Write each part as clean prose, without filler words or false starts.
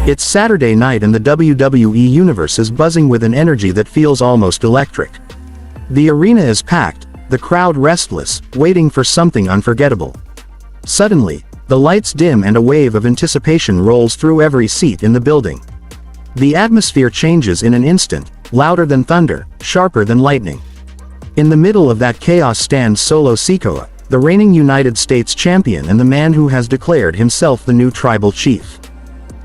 It's Saturday night and the WWE Universe is buzzing with an energy that feels almost electric. The arena is packed, the crowd restless, waiting for something unforgettable. Suddenly, the lights dim and a wave of anticipation rolls through every seat in the building. The atmosphere changes in an instant, louder than thunder, sharper than lightning. In the middle of that chaos stands Solo Sikoa, the reigning United States champion and the man who has declared himself the new tribal chief.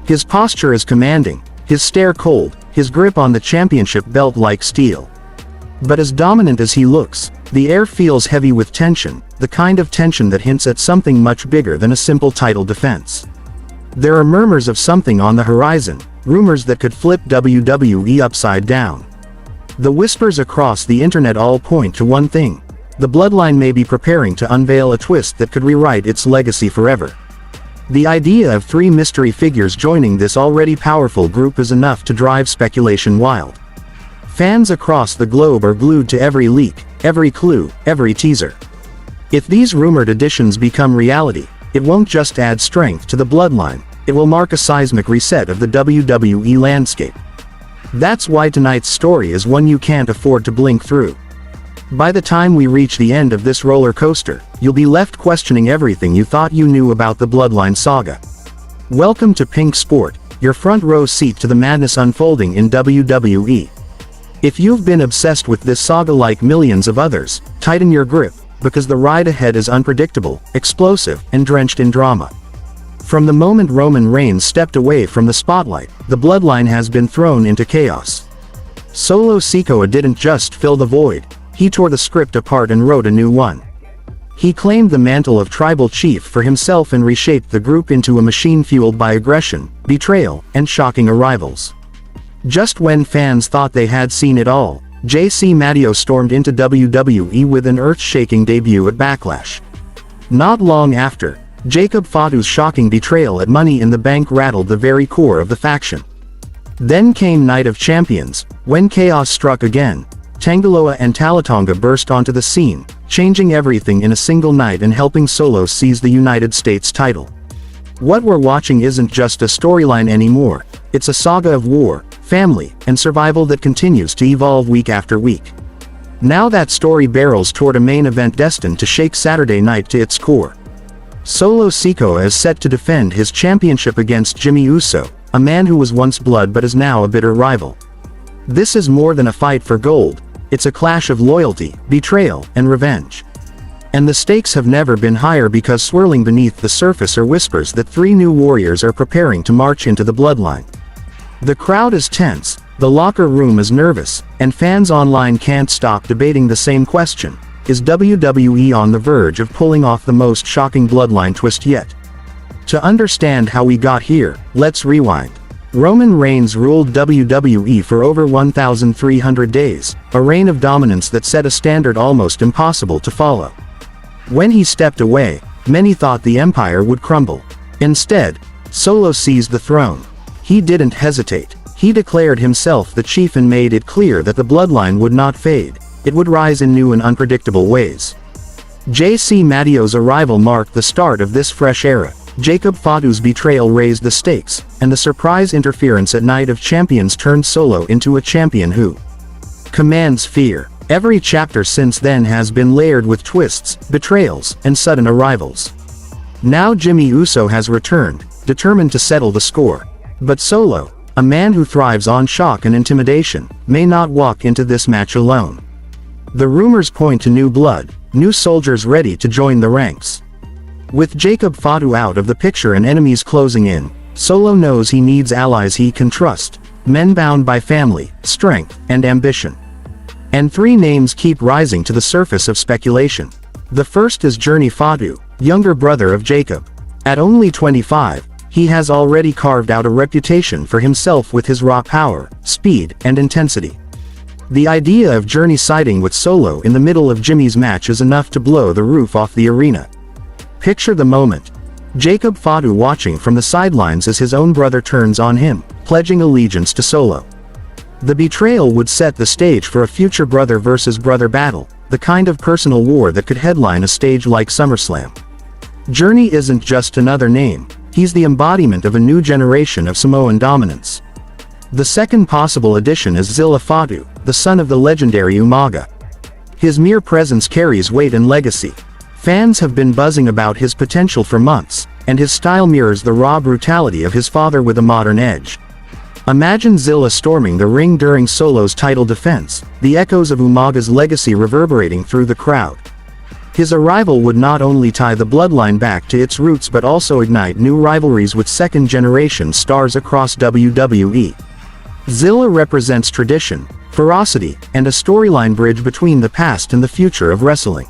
His posture is commanding, his stare cold, his grip on the championship belt like steel. But as dominant as he looks, the air feels heavy with tension, the kind of tension that hints at something much bigger than a simple title defense. There are murmurs of something on the horizon, rumors that could flip WWE upside down. The whispers across the internet all point to one thing: the Bloodline may be preparing to unveil a twist that could rewrite its legacy forever. The idea of three mystery figures joining this already powerful group is enough to drive speculation wild. Fans across the globe are glued to every leak, every clue, every teaser. If these rumored additions become reality, it won't just add strength to the Bloodline, it will mark a seismic reset of the WWE landscape. That's why tonight's story is one you can't afford to blink through. By the time we reach the end of this roller coaster, you'll be left questioning everything you thought you knew about the Bloodline saga. Welcome to Pink Sport, your front row seat to the madness unfolding in WWE. If you've been obsessed with this saga like millions of others, tighten your grip, because the ride ahead is unpredictable, explosive, and drenched in drama. From the moment Roman Reigns stepped away from the spotlight, the Bloodline has been thrown into chaos. Solo Sikoa didn't just fill the void, he tore the script apart and wrote a new one. He claimed the mantle of tribal chief for himself and reshaped the group into a machine fueled by aggression, betrayal, and shocking arrivals. Just when fans thought they had seen it all, JC Matteo stormed into WWE with an earth-shaking debut at Backlash. Not long after, Jacob Fatu's shocking betrayal at Money in the Bank rattled the very core of the faction. Then came Night of Champions, when chaos struck again. Tangaloa and Talatonga burst onto the scene, changing everything in a single night and helping Solo seize the United States title. What we're watching isn't just a storyline anymore, it's a saga of war, family, and survival that continues to evolve week after week. Now that story barrels toward a main event destined to shake Saturday night to its core. Solo Sikoa is set to defend his championship against Jimmy Uso, a man who was once blood but is now a bitter rival. This is more than a fight for gold, it's a clash of loyalty, betrayal, and revenge. And the stakes have never been higher because swirling beneath the surface are whispers that three new warriors are preparing to march into the Bloodline. The crowd is tense, the locker room is nervous, and fans online can't stop debating the same question: is WWE on the verge of pulling off the most shocking Bloodline twist yet? To understand how we got here, let's rewind. Roman Reigns ruled WWE for over 1,300 days, a reign of dominance that set a standard almost impossible to follow. When he stepped away, many thought the empire would crumble. Instead, Solo seized the throne. He didn't hesitate. He declared himself the chief and made it clear that the Bloodline would not fade, it would rise in new and unpredictable ways. JC Matteo's arrival marked the start of this fresh era. Jacob Fatu's betrayal raised the stakes, and the surprise interference at Night of Champions turned Solo into a champion who commands fear. Every chapter since then has been layered with twists, betrayals, and sudden arrivals. Now Jimmy Uso has returned, determined to settle the score. But Solo, a man who thrives on shock and intimidation, may not walk into this match alone. The rumors point to new blood, new soldiers ready to join the ranks. With Jacob Fatu out of the picture and enemies closing in, Solo knows he needs allies he can trust, men bound by family, strength, and ambition. And three names keep rising to the surface of speculation. The first is Journey Fatu, younger brother of Jacob. At only 25, he has already carved out a reputation for himself with his raw power, speed, and intensity. The idea of Journey siding with Solo in the middle of Jimmy's match is enough to blow the roof off the arena. Picture the moment. Jacob Fatu watching from the sidelines as his own brother turns on him, pledging allegiance to Solo. The betrayal would set the stage for a future brother versus brother battle, the kind of personal war that could headline a stage like SummerSlam. Journey isn't just another name, He's the embodiment of a new generation of Samoan dominance. The second possible addition is Zilla Fatu, the son of the legendary Umaga. His mere presence carries weight and legacy. Fans have been buzzing about his potential for months, and his style mirrors the raw brutality of his father with a modern edge. Imagine Zilla storming the ring during Solo's title defense, the echoes of Umaga's legacy reverberating through the crowd. His arrival would not only tie the bloodline back to its roots but also ignite new rivalries with second-generation stars across WWE. Zilla represents tradition, ferocity, and a storyline bridge between the past and the future of wrestling.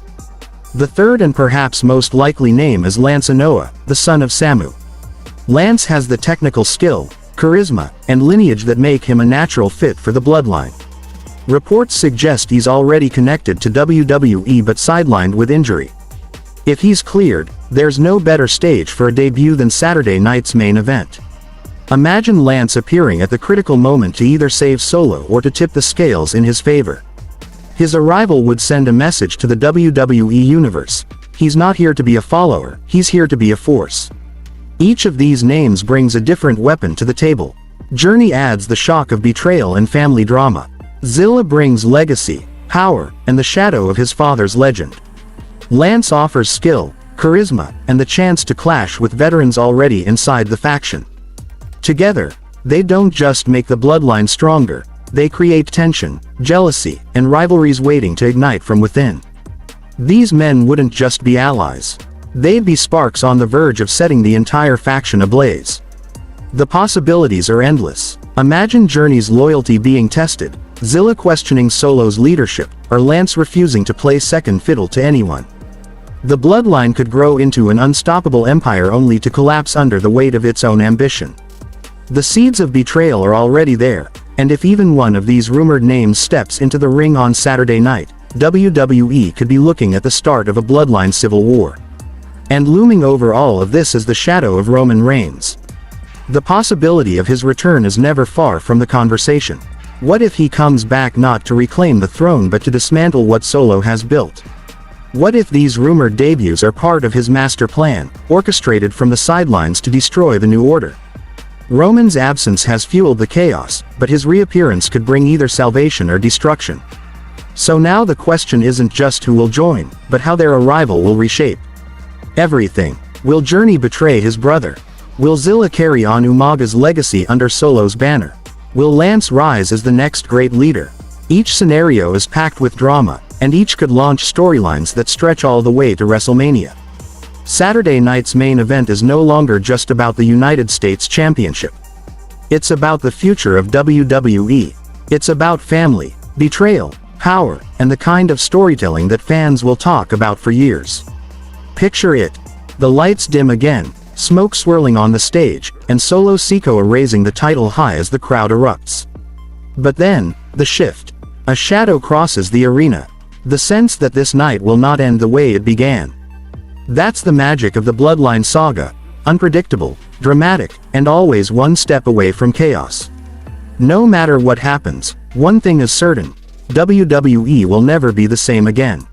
The third and perhaps most likely name is Lance Anoa'i, the son of Samu. Lance has the technical skill, charisma, and lineage that make him a natural fit for the bloodline. Reports suggest he's already connected to WWE but sidelined with injury. If he's cleared, there's no better stage for a debut than Saturday night's main event. Imagine Lance appearing at the critical moment to either save Solo or to tip the scales in his favor. His arrival would send a message to the WWE Universe. He's not here to be a follower, he's here to be a force. Each of these names brings a different weapon to the table. Journey adds the shock of betrayal and family drama. Zilla brings legacy, power, and the shadow of his father's legend. Lance offers skill, charisma, and the chance to clash with veterans already inside the faction. Together, they don't just make the bloodline stronger, they create tension, jealousy, and rivalries waiting to ignite from within. These men wouldn't just be allies. They'd be sparks on the verge of setting the entire faction ablaze. The possibilities are endless. Imagine Journey's loyalty being tested, Zilla questioning Solo's leadership, or Lance refusing to play second fiddle to anyone. The bloodline could grow into an unstoppable empire only to collapse under the weight of its own ambition. The seeds of betrayal are already there, and if even one of these rumored names steps into the ring on Saturday night, WWE could be looking at the start of a bloodline civil war. And looming over all of this is the shadow of Roman Reigns. The possibility of his return is never far from the conversation. What if he comes back not to reclaim the throne but to dismantle what Solo has built? What if these rumored debuts are part of his master plan, orchestrated from the sidelines to destroy the New Order? Roman's absence has fueled the chaos, but his reappearance could bring either salvation or destruction. So now the question isn't just who will join, but how their arrival will reshape everything. Will Journey betray his brother? Will Zilla carry on Umaga's legacy under Solo's banner? Will Lance rise as the next great leader? Each scenario is packed with drama, and each could launch storylines that stretch all the way to WrestleMania. Saturday night's main event is no longer just about the United States Championship. It's about the future of WWE. It's about family, betrayal, power, and the kind of storytelling that fans will talk about for years. Picture it. The lights dim again, smoke swirling on the stage, and Solo Sikoa raising the title high as the crowd erupts. But then, the shift. A shadow crosses the arena. The sense that this night will not end the way it began. That's the magic of the Bloodline saga, unpredictable, dramatic, and always one step away from chaos. No matter what happens, one thing is certain, WWE will never be the same again.